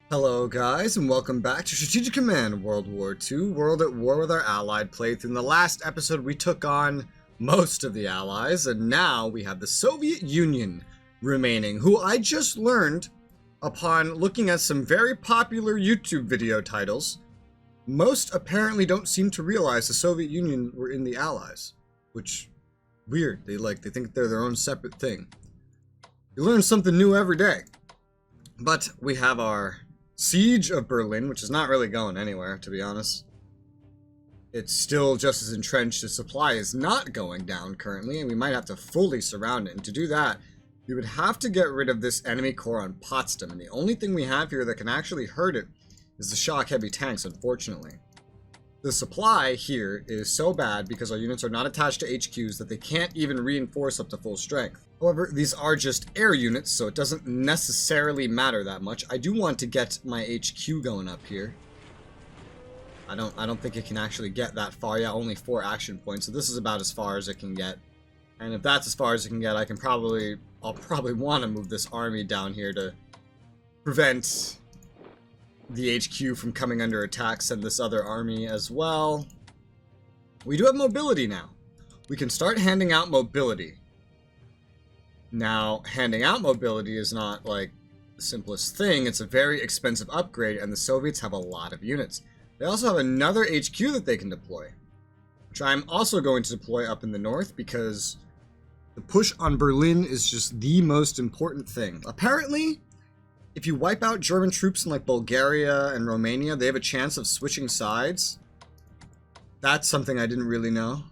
Hello guys, and welcome back to Strategic Command World War II, World at War with our Allied playthrough. In the last episode we took on most of the Allies, and now we have the Soviet Union remaining, who I just learned upon looking at some very popular YouTube video titles. Most apparently don't seem to realize the Soviet Union were in the Allies, which, weird, they think they're their own separate thing. You learn something new every day. But we have our Siege of Berlin, which is not really going anywhere, to be honest. It's still just as entrenched. The supply is not going down currently, and we might have to fully surround it. And to do that, we would have to get rid of this enemy corps on Potsdam. And the only thing we have here that can actually hurt it is the shock heavy tanks, unfortunately. The supply here is so bad because our units are not attached to HQs that they can't even reinforce up to full strength. However, these are just air units, so it doesn't necessarily matter that much. I do want to get my HQ going up here. I don't think it can actually get that far. Yeah, only 4 action points, so this is about as far as it can get. And if that's as far as it can get, I'll probably want to move this army down here to prevent the HQ from coming under attack, send this other army as well. We do have mobility now. We can start handing out mobility. Now, handing out mobility is not like the simplest thing. It's a very expensive upgrade, and the Soviets have a lot of units. They also have another HQ that they can deploy, which I'm also going to deploy up in the north because the push on Berlin is just the most important thing. Apparently, if you wipe out German troops in like Bulgaria and Romania, they have a chance of switching sides. That's something I didn't really know.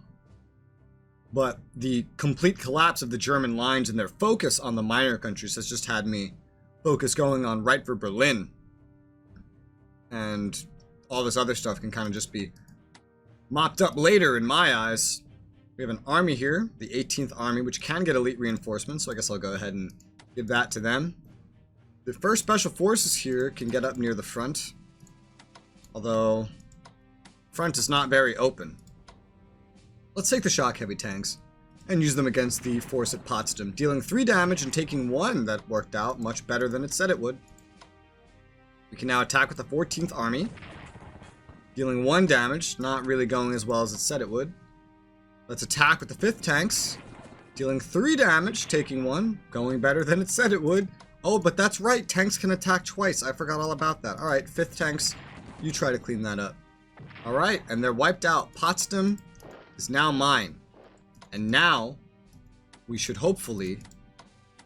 But the complete collapse of the German lines and their focus on the minor countries has just had me focus going on right for Berlin. And all this other stuff can kind of just be mopped up later in my eyes. We have an army here, the 18th Army, which can get elite reinforcements, so I guess I'll go ahead and give that to them. The 1st Special Forces here can get up near the front, although front is not very open. Let's take the shock heavy tanks and use them against the force at Potsdam, dealing 3 damage and taking 1. That worked out much better than it said it would. We can now attack with the 14th Army, dealing 1 damage, not really going as well as it said it would. Let's attack with the 5th tanks, dealing 3 damage, taking 1, going better than it said it would. Oh, but that's right, tanks can attack twice. I forgot all about that. Alright, 5th tanks, you try to clean that up. Alright, and they're wiped out. Potsdam is now mine. And now, we should hopefully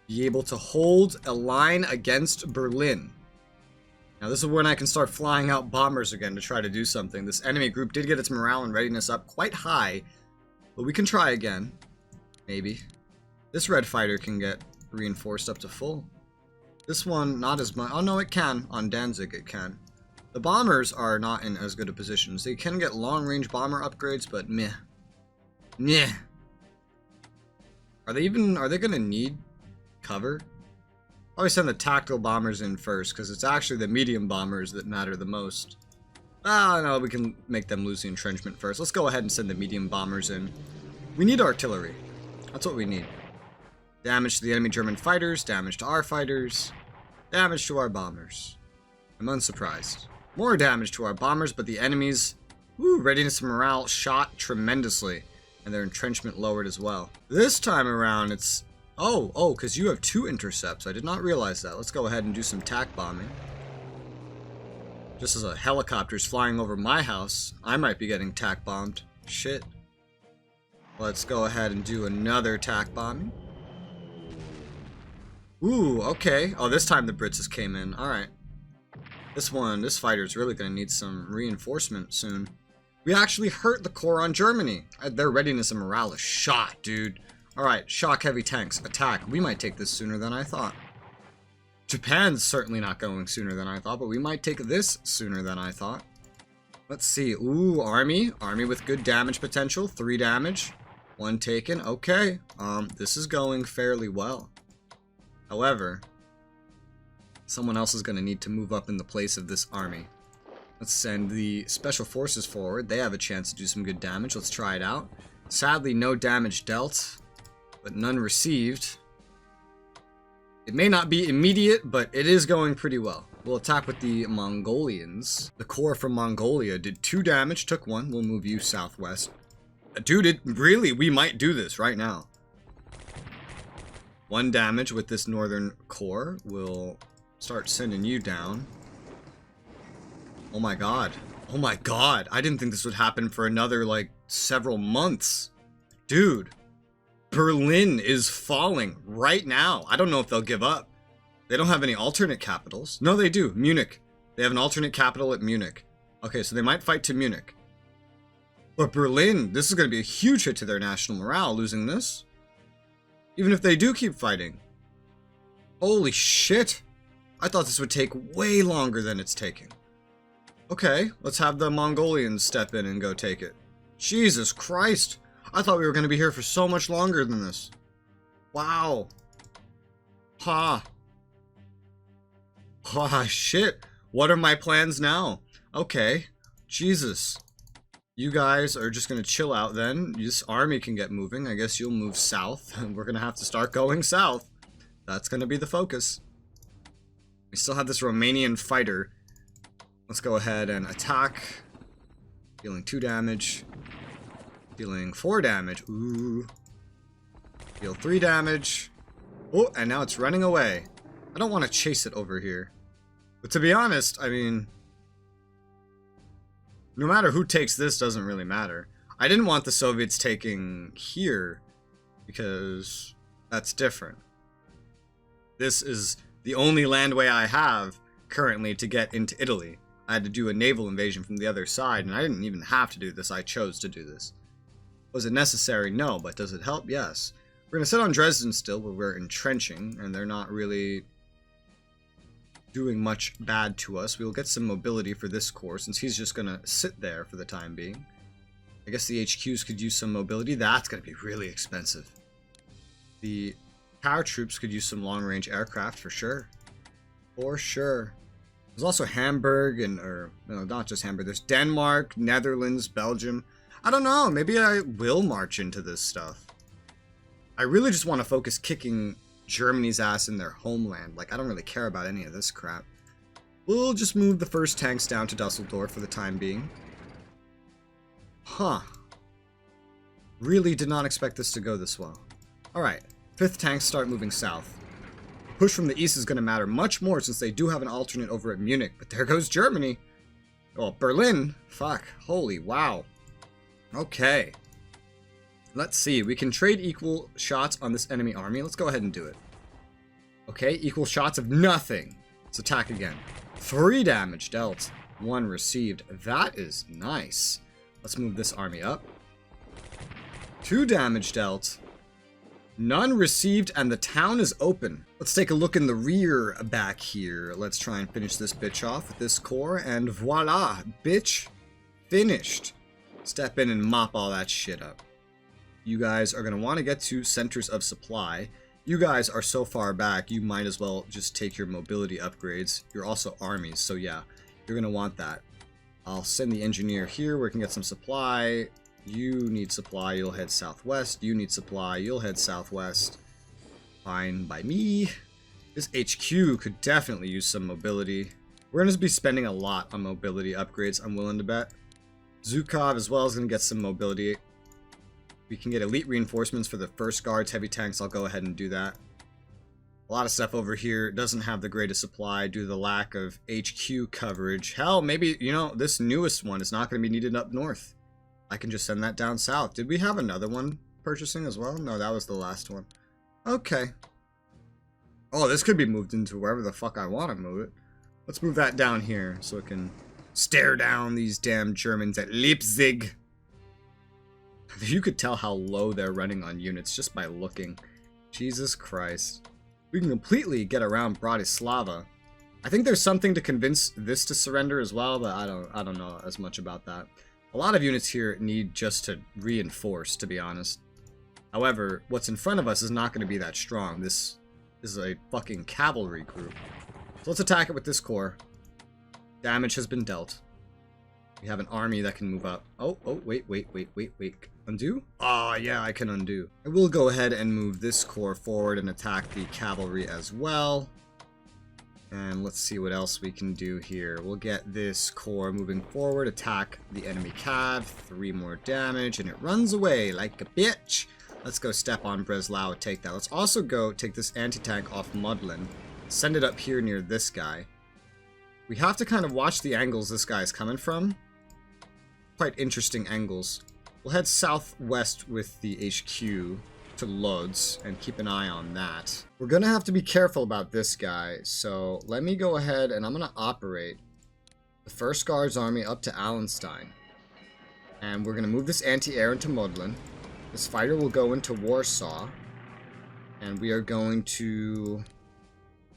be able to hold a line against Berlin. Now this is when I can start flying out bombers again to try to do something. This enemy group did get its morale and readiness up quite high, but we can try again. Maybe. This red fighter can get reinforced up to full. This one, not as much. Oh no, it can. On Danzig, it can. The bombers are not in as good a positions. They can get long-range bomber upgrades, but meh. Meh. Are they gonna need cover? Always send the tactical bombers in first, because it's actually the medium bombers that matter the most. Ah, no, we can make them lose the entrenchment first. Let's go ahead and send the medium bombers in. We need artillery. That's what we need. Damage to the enemy German fighters, damage to our fighters, damage to our bombers. I'm unsurprised. More damage to our bombers, but the enemies, readiness and morale shot tremendously, and their entrenchment lowered as well. This time around, it's... Oh, because you have 2 intercepts. I did not realize that. Let's go ahead and do some tac bombing. Just as a helicopter's flying over my house, I might be getting tac bombed. Shit. Let's go ahead and do another tac bombing. Ooh, okay. Oh, this time the Brits just came in. Alright. This fighter's really gonna need some reinforcement soon. We actually hurt the core on Germany. Their readiness and morale is shot, dude. Alright, shock heavy tanks, attack. We might take this sooner than I thought. Japan's certainly not going sooner than I thought, but we might take this sooner than I thought. Let's see. Ooh, army. Army with good damage potential. 3 damage. 1 taken. Okay. This is going fairly well. However, someone else is going to need to move up in the place of this army. Let's send the special forces forward. They have a chance to do some good damage. Let's try it out. Sadly, no damage dealt, but none received. It may not be immediate, but it is going pretty well. We'll attack with the Mongolians. The corps from Mongolia did 2 damage, took 1. We'll move you southwest. Dude, we might do this right now. 1 damage with this northern corps. We'll start sending you down. Oh my god. Oh my god. I didn't think this would happen for another, like, several months. Dude. Berlin is falling right now. I don't know if they'll give up. They don't have any alternate capitals. No, they do. Munich. They have an alternate capital at Munich. Okay, so they might fight to Munich. But Berlin, this is going to be a huge hit to their national morale, losing this. Even if they do keep fighting. Holy shit. I thought this would take way longer than it's taking. Okay, let's have the Mongolians step in and go take it. Jesus Christ. I thought we were going to be here for so much longer than this. Wow. Ha. Ah, shit. What are my plans now? Okay. Jesus. You guys are just going to chill out then. This army can get moving. I guess you'll move south. And we're going to have to start going south. That's going to be the focus. We still have this Romanian fighter. Let's go ahead and attack. Dealing 2 damage. Dealing 4 damage. Ooh. Deal 3 damage. Oh, and now it's running away. I don't want to chase it over here. But to be honest, I mean, no matter who takes this doesn't really matter. I didn't want the Soviets taking here because that's different. This is the only landway I have currently to get into Italy. I had to do a naval invasion from the other side, and I didn't even have to do this. I chose to do this. Was it necessary? No, but does it help? Yes. We're going to sit on Dresden still, where we're entrenching, and they're not really doing much bad to us. We'll get some mobility for this corps, since he's just going to sit there for the time being. I guess the HQs could use some mobility. That's going to be really expensive. The paratroops could use some long-range aircraft for sure. For sure. There's also Hamburg and, or, no, not just Hamburg. There's Denmark, Netherlands, Belgium. I don't know. Maybe I will march into this stuff. I really just want to focus kicking Germany's ass in their homeland. Like, I don't really care about any of this crap. We'll just move the first tanks down to Dusseldorf for the time being. Huh. Really did not expect this to go this well. Alright. 5th tanks start moving south. Push from the east is going to matter much more since they do have an alternate over at Munich. But there goes Germany. Oh, Berlin. Fuck. Holy wow. Okay. Let's see. We can trade equal shots on this enemy army. Let's go ahead and do it. Okay, equal shots of nothing. Let's attack again. 3 damage dealt. 1 received. That is nice. Let's move this army up. 2 damage dealt. None received, and the town is open. Let's take a look in the rear back here. Let's try and finish this bitch off with this corps, and voila, bitch, finished. Step in and mop all that shit up. You guys are going to want to get to centers of supply. You guys are so far back, you might as well just take your mobility upgrades. You're also armies, so yeah, you're going to want that. I'll send the engineer here where we can get some supply. You need supply, you'll head southwest. You need supply, you'll head southwest. Fine by me. This HQ could definitely use some mobility. We're going to be spending a lot on mobility upgrades, I'm willing to bet. Zhukov as well is going to get some mobility. We can get elite reinforcements for the first guards, heavy tanks. I'll go ahead and do that. A lot of stuff over here doesn't have the greatest supply due to the lack of HQ coverage. Hell, maybe, you know, this newest one is not going to be needed up north. I can just send that down south. Did we have another one purchasing as well? No, that was the last one. Okay. Oh, this could be moved into wherever the fuck I want to move it. Let's move that down here so it can stare down these damn Germans at Leipzig. You could tell how low they're running on units just by looking. Jesus Christ. We can completely get around Bratislava. I think there's something to convince this to surrender as well, but I don't know as much about that. A lot of units here need just to reinforce, to be honest. However, what's in front of us is not going to be that strong. This is a fucking cavalry group. So let's attack it with this corps. Damage has been dealt. We have an army that can move up. Oh, wait. Undo? Ah, yeah, I can undo. I will go ahead and move this corps forward and attack the cavalry as well. And let's see what else we can do here. We'll get this core moving forward, attack the enemy cav, 3 more damage, and it runs away like a bitch. Let's go step on Resoula, take that. Let's also go take this anti-tank off Mudlin, send it up here near this guy. We have to kind of watch the angles this guy is coming from. Quite interesting angles. We'll head southwest with the HQ to Lodz and keep an eye on that. We're gonna have to be careful about this guy, so let me go ahead and I'm gonna operate the 1st Guards Army up to Allenstein. And we're gonna move this anti-air into Modlin. This fighter will go into Warsaw. And we are going to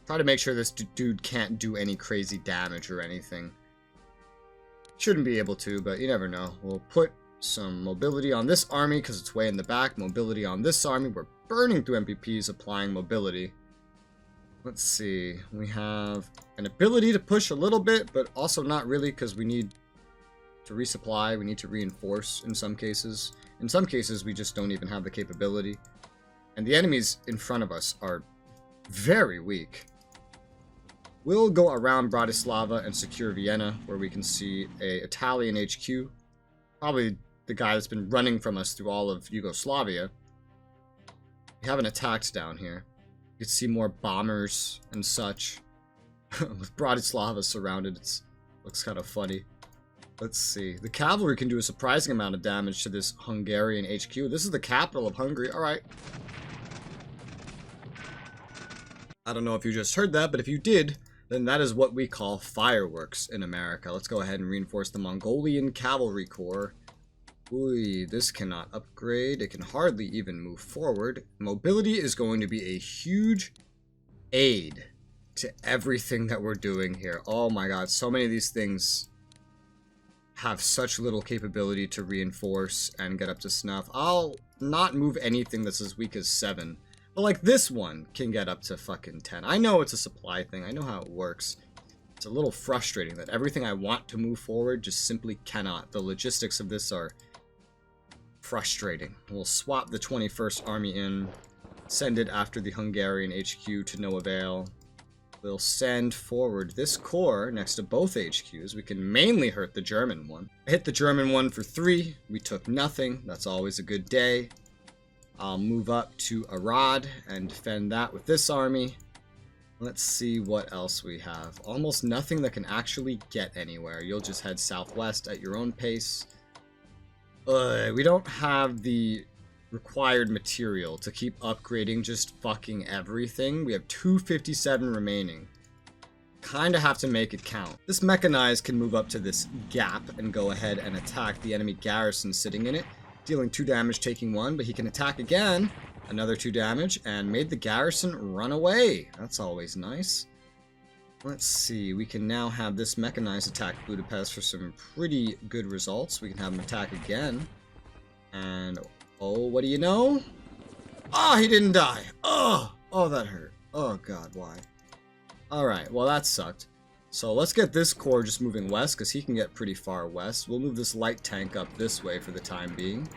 try to make sure this dude can't do any crazy damage or anything. Shouldn't be able to, but you never know. We'll put some mobility on this army because it's way in the back. Mobility on this army. We're burning through MPPs applying mobility. Let's see. We have an ability to push a little bit, but also not really because we need to resupply. We need to reinforce in some cases. In some cases, we just don't even have the capability. And the enemies in front of us are very weak. We'll go around Bratislava and secure Vienna, where we can see a Italian HQ. Probably the guy that's been running from us through all of Yugoslavia. We haven't attacked down here. You can see more bombers and such. With Bratislava surrounded, it looks kind of funny. Let's see. The cavalry can do a surprising amount of damage to this Hungarian HQ. This is the capital of Hungary. Alright. I don't know if you just heard that, but if you did, then that is what we call fireworks in America. Let's go ahead and reinforce the Mongolian Cavalry Corps. Ooh, this cannot upgrade. It can hardly even move forward. Mobility is going to be a huge aid to everything that we're doing here. Oh my god, so many of these things have such little capability to reinforce and get up to snuff. I'll not move anything that's as weak as 7. But like this one can get up to fucking 10. I know it's a supply thing. I know how it works. It's a little frustrating that everything I want to move forward just simply cannot. The logistics of this are frustrating. We'll swap the 21st Army in, send it after the Hungarian HQ to no avail. We'll send forward this corps next to both HQs. We can mainly hurt the German one. I hit the German one for 3. We took nothing. That's always a good day. I'll move up to Arad and defend that with this army. Let's see what else we have. Almost nothing that can actually get anywhere. You'll just head southwest at your own pace. We don't have the required material to keep upgrading just fucking everything. We have 257 remaining. Kinda have to make it count. This mechanized can move up to this gap and go ahead and attack the enemy garrison sitting in it, dealing 2 damage, taking 1, but he can attack again, another 2 damage, and made the garrison run away. That's always nice. Let's see, we can now have this mechanized attack Budapest for some pretty good results. We can have him attack again. And, oh, what do you know? Oh, he didn't die. Oh, that hurt. Oh god, why? Alright, well that sucked. So let's get this corps just moving west, because he can get pretty far west. We'll move this light tank up this way for the time being.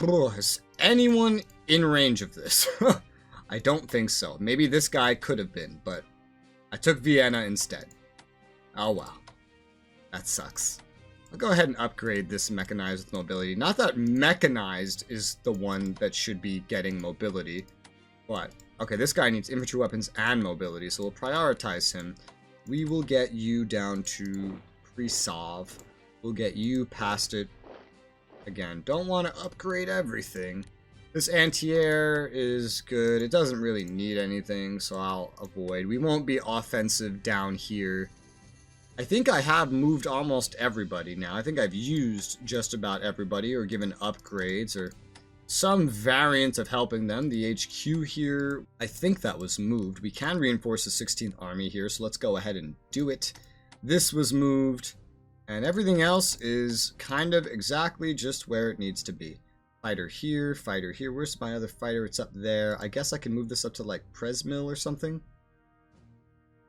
Is anyone in range of this? I don't think so. Maybe this guy could have been, but I took Vienna instead. Oh well. That sucks. I'll go ahead and upgrade this mechanized with mobility. Not that mechanized is the one that should be getting mobility, but okay, this guy needs infantry weapons and mobility, so we'll prioritize him. We will get you down to Presov. We'll get you past it. Again, don't want to upgrade everything. This anti-air is good. It doesn't really need anything, so I'll avoid. We won't be offensive down here. I think I have moved almost everybody now. I think I've used just about everybody or given upgrades or some variant of helping them. The HQ here, I think that was moved. We can reinforce the 16th Army here, so let's go ahead and do it. This was moved, and everything else is kind of exactly just where it needs to be. Fighter here, fighter here. Where's my other fighter? It's up there. I guess I can move this up to like Presmil or something.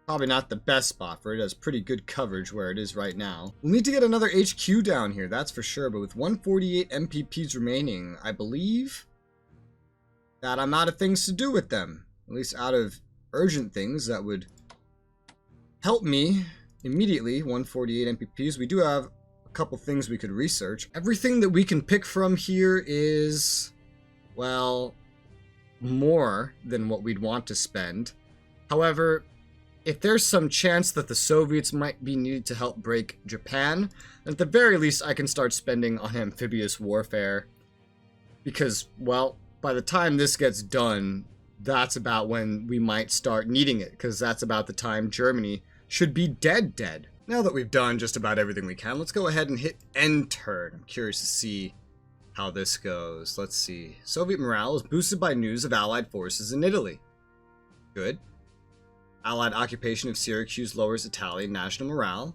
Probably not the best spot for it. It has pretty good coverage where it is right now. We'll need to get another HQ down here, that's for sure. But with 148 MPPs remaining, I believe that I'm out of things to do with them. At least out of urgent things that would help me immediately. 148 MPPs. We do have a couple things we could research. Everything that we can pick from here is, well, more than what we'd want to spend. However, if there's some chance that the Soviets might be needed to help break Japan, at the very least I can start spending on amphibious warfare. Because, well, by the time this gets done, that's about when we might start needing it, because that's about the time Germany should be dead. Now that we've done just about everything we can, let's go ahead and hit end turn. I'm curious to see how this goes. Let's see. Soviet morale is boosted by news of Allied forces in Italy. Good. Allied occupation of Syracuse lowers Italian national morale.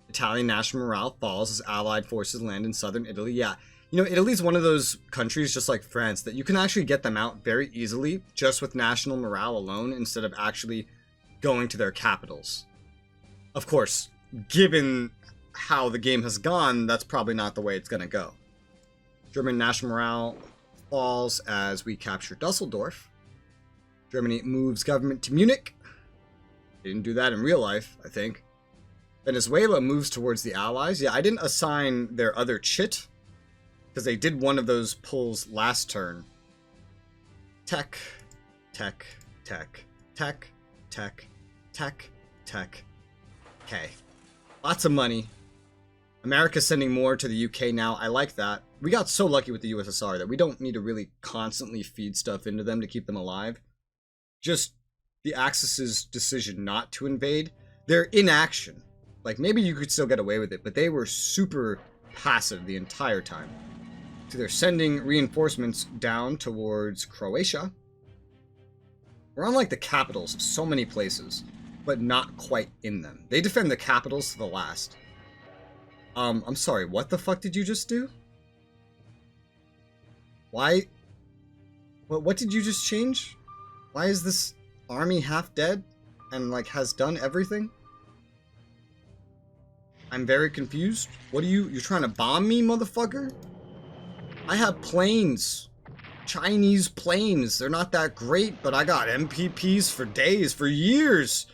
Italian national morale falls as Allied forces land in southern Italy. Yeah, you know, Italy's one of those countries, just like France, that you can actually get them out very easily just with national morale alone instead of actually going to their capitals. Of course, given how the game has gone, that's probably not the way it's going to go. German national morale falls as we capture Dusseldorf. Germany moves government to Munich. They didn't do that in real life, I think. Venezuela moves towards the Allies. Yeah, I didn't assign their other chit, because they did one of those pulls last turn. Tech, tech, tech, tech, tech, tech, tech. Okay. Lots of money. America's sending more to the UK now. I like that. We got so lucky with the USSR that we don't need to really constantly feed stuff into them to keep them alive. Just the Axis's decision not to invade, their inaction. Like, maybe you could still get away with it, but they were super passive the entire time. So they're sending reinforcements down towards Croatia. We're on, like, the capitals of so many places, but not quite in them. They defend the capitals to the last. I'm sorry, what the fuck did you just do? Why? What did you just change? Why is this army half dead and like has done everything? I'm very confused. What are you're trying to bomb me, motherfucker? I have planes. Chinese planes. They're not that great, but I got MPPs for days, for years.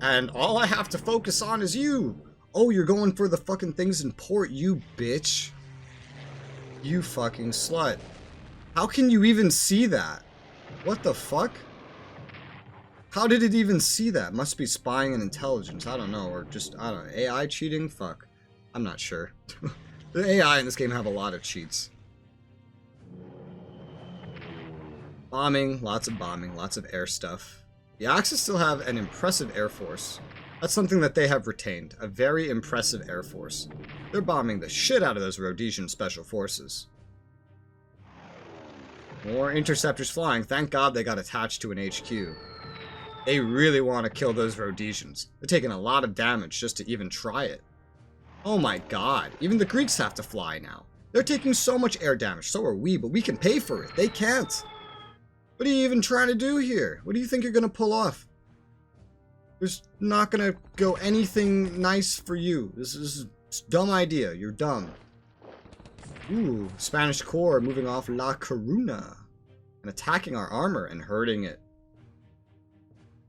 And all I have to focus on is you. Oh, you're going for the fucking things in port, you bitch. You fucking slut. How can you even see that? What the fuck? How did it even see that? Must be spying and intelligence. I don't know. Or just, I don't know. AI cheating? Fuck. I'm not sure. The AI in this game have a lot of cheats. Bombing. Lots of air stuff. The Axis still have an impressive air force. That's something that they have retained. A very impressive air force. They're bombing the shit out of those Rhodesian special forces. More interceptors flying. Thank God they got attached to an HQ. They really want to kill those Rhodesians. They're taking a lot of damage just to even try it. Oh my god. Even the Greeks have to fly now. They're taking so much air damage. So are we, but we can pay for it. They can't. What are you even trying to do here? What do you think you're going to pull off? There's not going to go anything nice for you. This is a dumb idea. You're dumb. Ooh, Spanish Corps moving off La Coruna and attacking our armor and hurting it.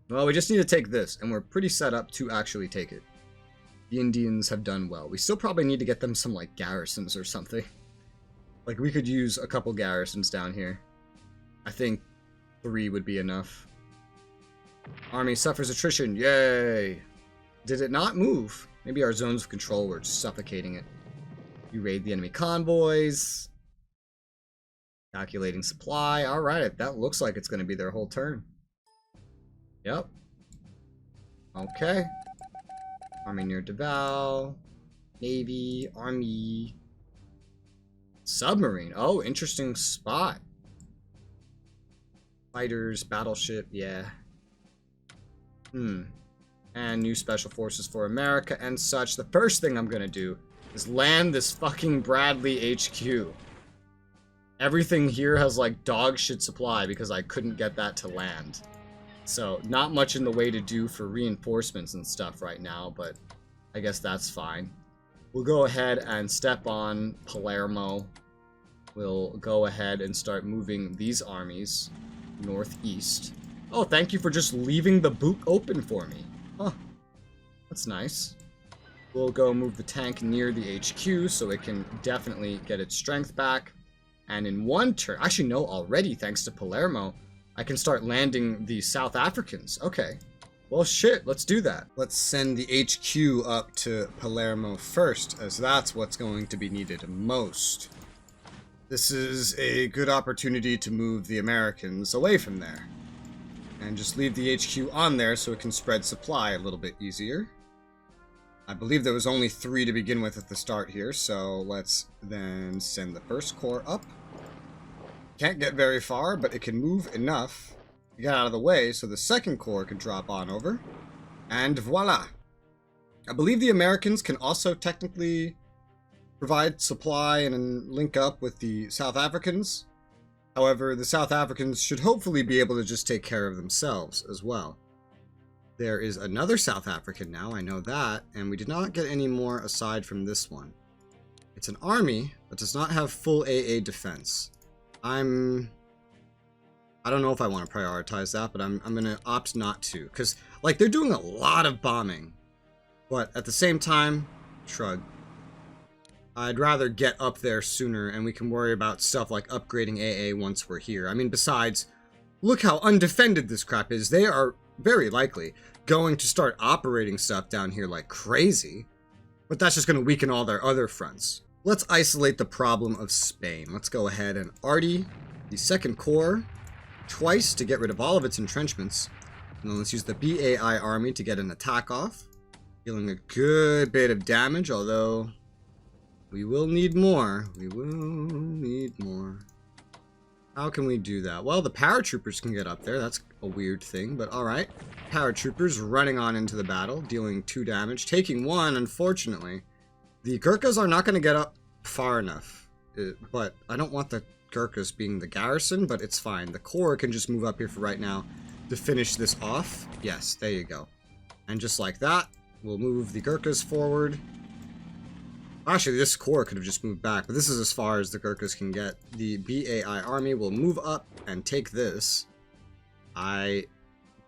Well, we just need to take this, and we're pretty set up to actually take it. The Indians have done well. We still probably need to get them some, like, garrisons or something. Like, we could use a couple garrisons down here. I think 3 would be enough. Army suffers attrition. Yay! Did it not move? Maybe our zones of control were suffocating it. You raid the enemy convoys. Calculating supply. Alright, that looks like it's going to be their whole turn. Yep. Okay. Army near Davao. Navy. Army. Submarine. Oh, interesting spot. Fighters. Battleship. Yeah. And new special forces for America and such. The first thing I'm gonna do is land this fucking Bradley HQ. Everything here has like dog shit supply because I couldn't get that to land. So not much in the way to do for reinforcements and stuff right now, but I guess that's fine. We'll go ahead and step on Palermo. We'll go ahead and start moving these armies northeast. Oh, thank you for just leaving the boot open for me. Huh. That's nice. We'll go move the tank near the HQ so it can definitely get its strength back. And in one turn, actually no, already thanks to Palermo, I can start landing the South Africans. Okay. Well, shit, let's do that. Let's send the HQ up to Palermo first, as that's what's going to be needed most. This is a good opportunity to move the Americans away from there. And just leave the HQ on there so it can spread supply a little bit easier. I believe there was only 3 to begin with at the start here, so let's then send the first corps up. Can't get very far, but it can move enough to get out of the way so the second corps can drop on over. And voila! I believe the Americans can also technically provide supply and link up with the South Africans. However, the South Africans should hopefully be able to just take care of themselves as well. There is another South African now, I know that, and we did not get any more aside from this one. It's an army that does not have full AA defense. I don't know if I want to prioritize that, but I'm going to opt not to. Because, like, they're doing a lot of bombing. But at the same time, shrug. I'd rather get up there sooner, and we can worry about stuff like upgrading AA once we're here. I mean, besides, look how undefended this crap is. They are very likely going to start operating stuff down here like crazy. But that's just going to weaken all their other fronts. Let's isolate the problem of Spain. Let's go ahead and arty the second corps twice to get rid of all of its entrenchments. And then let's use the BAI army to get an attack off. Dealing a good bit of damage, although we will need more. We will need more. How can we do that? Well, the paratroopers can get up there. That's a weird thing, but alright. Paratroopers running on into the battle, dealing 2 damage, taking 1, unfortunately. The Gurkhas are not going to get up far enough, but I don't want the Gurkhas being the garrison, but it's fine. The Corps can just move up here for right now to finish this off. Yes, there you go. And just like that, we'll move the Gurkhas forward. Actually, this Corps could have just moved back, but this is as far as the Gurkhas can get. The BAI army will move up and take this. I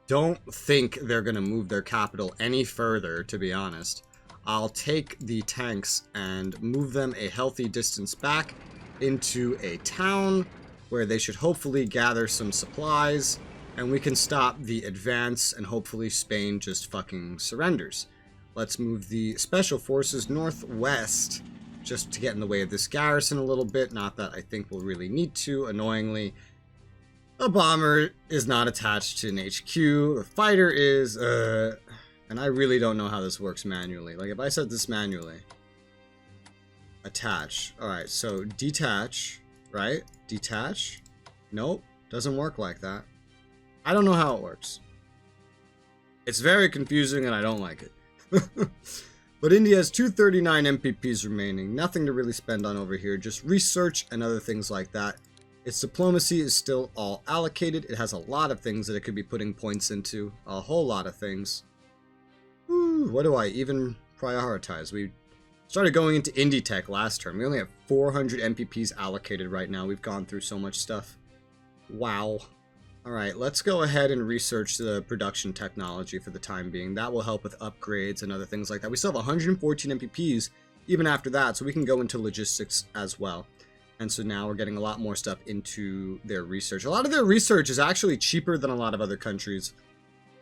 don't think they're going to move their capital any further, to be honest. I'll take the tanks and move them a healthy distance back into a town where they should hopefully gather some supplies, and we can stop the advance, and hopefully Spain just fucking surrenders. Let's move the special forces northwest just to get in the way of this garrison a little bit. Not that I think we'll really need to. Annoyingly, a bomber is not attached to an HQ. The fighter is, and I really don't know how this works manually. Like, if I said this manually, attach. Alright, so detach, right? Detach. Nope, doesn't work like that. I don't know how it works. It's very confusing and I don't like it. But India has 239 MPPs remaining. Nothing to really spend on over here. Just research and other things like that. Its diplomacy is still all allocated. It has a lot of things that it could be putting points into. A whole lot of things. What do I even prioritize? We started going into Indie Tech last term. We only have 400 MPPs allocated right now. We've gone through so much stuff. Wow. Alright, let's go ahead and research the production technology for the time being. That will help with upgrades and other things like that. We still have 114 MPPs even after that, so we can go into logistics as well. And so now we're getting a lot more stuff into their research. A lot of their research is actually cheaper than a lot of other countries,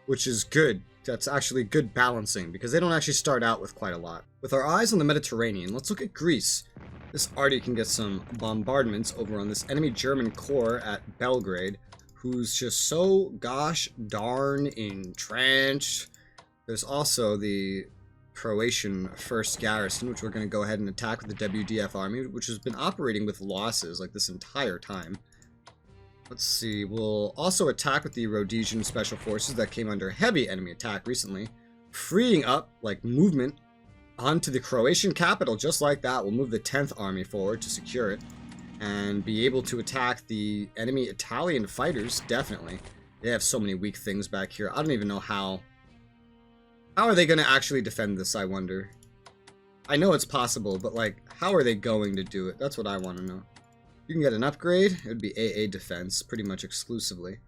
which is good. That's actually good balancing, because they don't actually start out with quite a lot. With our eyes on the Mediterranean, let's look at Greece. This arty can get some bombardments over on this enemy German corps at Belgrade, who's just so gosh darn entrenched. There's also the Croatian 1st Garrison, which we're going to go ahead and attack with the WDF army, which has been operating with losses like this entire time. Let's see, we'll also attack with the Rhodesian Special Forces that came under heavy enemy attack recently, freeing up, like, movement onto the Croatian capital just like that. We'll move the 10th Army forward to secure it, and be able to attack the enemy Italian fighters, definitely. They have so many weak things back here. I don't even know how. How are they going to actually defend this, I wonder? I know it's possible, but, like, how are they going to do it? That's what I want to know. You can get an upgrade. It would be AA defense, pretty much exclusively.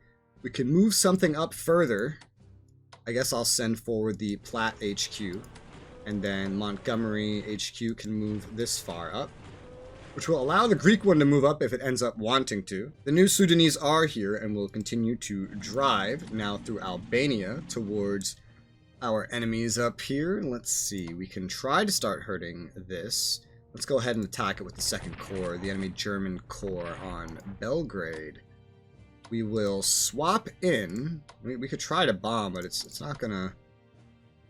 We can move something up further. I guess I'll send forward the Platte HQ, and then Montgomery HQ can move this far up, which will allow the Greek one to move up if it ends up wanting to. The new Sudanese are here and will continue to drive now through Albania towards our enemies up here. Let's see, we can try to start hurting this. Let's go ahead and attack it with the 2nd Corps, the enemy German Corps on Belgrade. We will swap in. We could try to bomb, but it's not gonna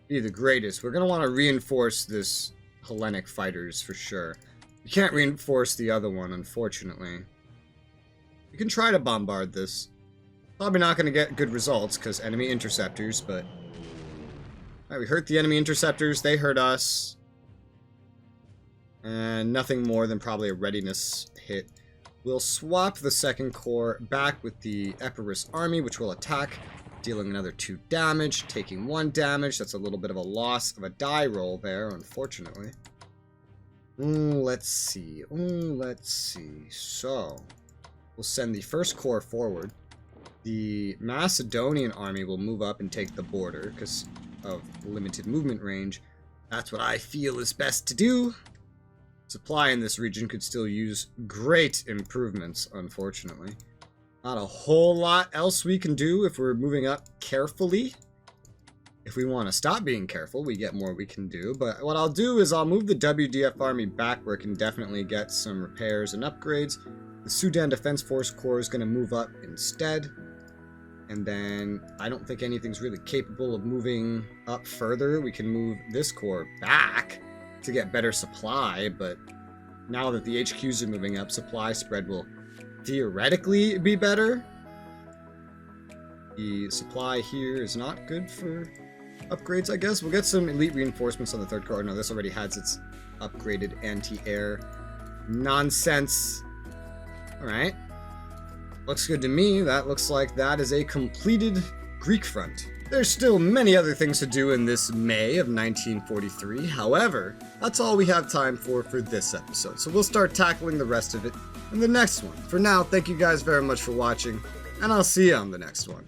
be the greatest. We're gonna want to reinforce this Hellenic fighters for sure. You can't reinforce the other one, unfortunately. You can try to bombard this. Probably not gonna get good results because enemy interceptors, but alright, we hurt the enemy interceptors, they hurt us. And nothing more than probably a readiness hit. We'll swap the 2nd Corps back with the Epirus army, which will attack, dealing another 2 damage, taking 1 damage. That's a little bit of a loss of a die roll there, unfortunately. Let's see. So, we'll send the 1st Corps forward. The Macedonian army will move up and take the border because of limited movement range. That's what I feel is best to do. Supply in this region could still use great improvements, unfortunately. Not a whole lot else we can do if we're moving up carefully. If we want to stop being careful, we get more we can do. But what I'll do is I'll move the WDF army back where it can definitely get some repairs and upgrades. The Sudan Defense Force Corps is going to move up instead. And then I don't think anything's really capable of moving up further. We can move this corps back to get better supply, but now that the HQs are moving up, supply spread will theoretically be better. The supply here is not good for upgrades, I guess. We'll get some elite reinforcements on the 3rd Corps. No, this already has its upgraded anti-air nonsense. Alright. Looks good to me. That looks like that is a completed Greek front. There's still many other things to do in this May of 1943. However, that's all we have time for this episode. So we'll start tackling the rest of it in the next one. For now, thank you guys very much for watching, and I'll see you on the next one.